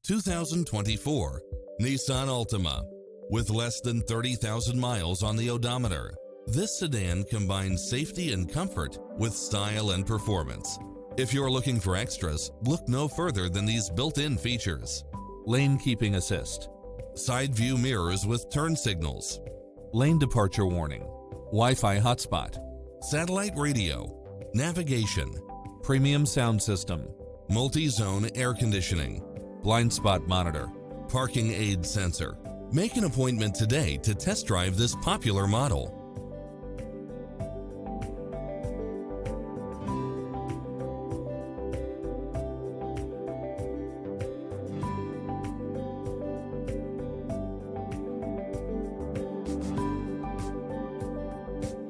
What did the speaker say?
2024 Nissan Altima. With less than 30,000 miles on the odometer, this sedan combines safety and comfort with style and performance. If you're looking for extras, look no further than these built-in features: lane keeping assist, side view mirrors with turn signals, lane departure warning, Wi-Fi hotspot, satellite radio, navigation, premium sound system, multi-zone air conditioning, blind spot monitor, parking aid sensor. Make an appointment today to test drive this popular model.